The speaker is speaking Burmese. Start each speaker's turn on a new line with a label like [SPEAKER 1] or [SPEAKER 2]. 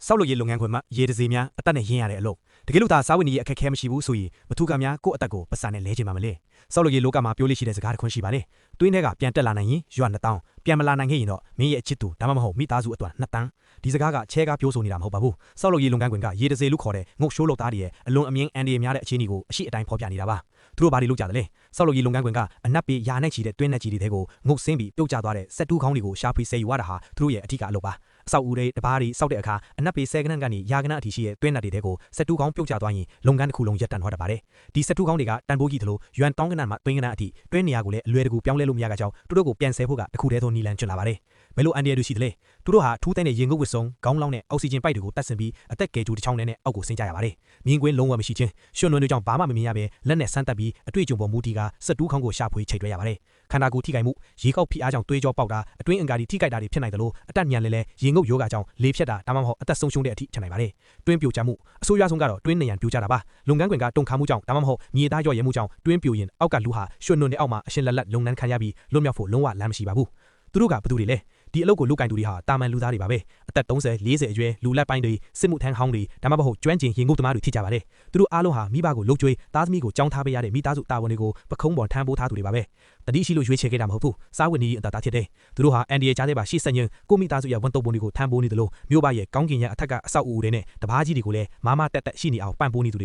[SPEAKER 1] ဆောက်လုပ်ရေးလုပ်ငန်းခွင်မှာရေတစေများအသက်နဲ့ရင်းရတဲ့အလုပ်တကယ်လို့ဒါစာဝင်ကြီးအခက်ခဲမရှိဘူးဆိုရင်မထူကများကိုယ့်အသက်ကိုပတ်စံနဲ့လဲချင်ပါမလဲဆောက်လုပ်ရေးလောကမှာပြောလို့ရှိတဲ့စကားတစ်ခွန်းရှိပါလေတွင်းထဲကပြန်တက်လာနိုင်ရင်ရွာ2000ပြန်မလာနိုင်ခဲ့ရင်တော့မင်းရဲ့အချစ်သူဒါမှမဟုတ်မိသားစုအတွက်2000ဒီစကားကချဲကားပြောဆိုနေတာမဟုတ်ပါဘူးဆောက်လုပ်ရေးလုပ်ငန်းခွင်ကရေတစေလို့ခေါ်တဲ့ငုတ်ရှိုးလုပ်သားတွေရဲ့အလွန်အမြင့်အန်ဒီများတဲ့အခြေအနေကိုအရှိအတိုင်းဖော်ပြနေတာပါသူတို့ဘာတွေလုပ်ကြတယ်လဲဆောက်လုပ်ရေးလုပ်ငန်းခွင်ကအနက်ပေရာနဲ့ချီတဲ့တွင်းနဲ့ချီတွေကိုငုတ်ဆင်းပြီးပြုတ်ကျသွားတဲ့စက်တူးခေါင်းတွေကိုရှာဖွေဆယ်ယူရတာဟာသူတို့ရဲ့အထူးအလုပ်ပါအဆောက်အဦတွေတဘာတွေစောက်တဲ့အခါအနက်ပေ10ခန်းကနေရာခဏအထိရှိတဲ့တွင်းနက်တွေကိုစက်တူးခေါင်းပြုတ်ကျသွားရင်လုပ်ငန်းတစ်ခုလုံးရပ်တန့်သွားတတ်ပါတယ်ဒီစက်တူးခေါင်းတွေကတန်ဖိုးကြီးသလိုရွမ်တောင်းကနန်မှာတွင်းကနန်အထိတွင်းနေရာကိုလည်းအလွယ်တကူပြောင်းလဲလို့မရကြကြောင်းသူတို့ကိုပြန်ဆဲဖို့ကတခုတည်းသောနီလန်ကျွတ်လာပါတယ်ဘယ်လိုအန်ဒီရတွေရှိသလဲသူတို့ဟာထူးတဲ့ရေငုပ်ဝစ်စုံခေါင်းလောင်းနဲ့အောက်ဆီဂျင်ပိုက်တွေကိုတတ်ဆင်ပြီးအသက်ကယ်ဂျူတစ်ချောင်းနဲ့အောက်ကိုဆင်းကြရပါတယ်မြင်းကွင်းလုံးဝမရှိချင်းရွှွနွံတွေကြောင့်ဘာမှမမြင်ရဘဲလက်နဲ့ဆန်းတက်ပြီးအတွေ့အကြုံပေါ်မူတည်ကစက်တူးခေါင်းကိုရှာဖွေချိန်တွဲရပါတယ်ခန္ဓာကိုယ်ထိခိုက်မှုရေကောက်ဖိအားကြောင့်သွေးကြောပေါက်တာအတွင်းအင်္ဂါတွေထိခိုက်တာတွေဖြစ်နိုင်တယ်လို့အတက်မြန်လဲရေငုပ်ယောဂကြောင့်လေဖြတ်တာဒါမှမဟုတ်အသက်ဆုံးရှုံးတဲ့အထိဖြစ်နိုင်ပါတယ်တွင်းပြိုကျမှုအဆိုးရွားဆုံးကတော့တွင်းနေရန်ပြိုကျတာပါလုပ်ငန်းခွင်ကတုန်ခါမှုကြောင့်ဒါမှမဟုတ်မြေသားရော့ရဲမှုကြောင့်တွင်းပြိုရင်အောက်ကလူဟာရွှွနွံတွေအောက်မှာအရှင်လက်လက်လုံနှန်းခံရပြီးလွတ်မြောက်ဖို့လုံးဝလမ်းမရှိပါဘူးသူတို့ကဘသူတွေလဲဒီအလုပ်ကိုလုပ်ကင်သူတွေဟာတာမန်လူသားတွေပါပဲအသက်30 40အရွယ်လူလက်ပိုင်းတွေစစ်မှုထမ်းဟောင်းတွေဒါမှမဟုတ်ကျွမ်းကျင်ရင်ငုပ်သမားတွေဖြစ်ကြပါတယ်သူတို့အားလုံးဟာမိဘကိုလှုပ်ကြွေးသားသမီးကိုကြောင်းထားပေးရတဲ့မိသားစုတာဝန်တွေကိုပခုံးပေါ်ထမ်းပိုးထားသူတွေပါပဲတတိရှိလို့ရွေးချယ်ခဲ့တာမဟုတ်ဘူးစားဝတ်နေရေးအတားဖြစ်တယ်သူတို့ဟာအန်ဒီရဲ့ကြားထဲပါရှေ့ဆက်ညင်းကိုမိသားစုရဲ့ဝန်တုပ်ပုံတွေကိုထမ်းပိုးနေတယ်လို့မြို့ပါရဲ့ကောင်းကင်ရဲ့အထက်ကအဆောက်အဦတွေနဲ့တပားကြီးတွေကိုလည်းမာမတက်တက်ရှိနေအောင်ပံ့ပိုးနေသူ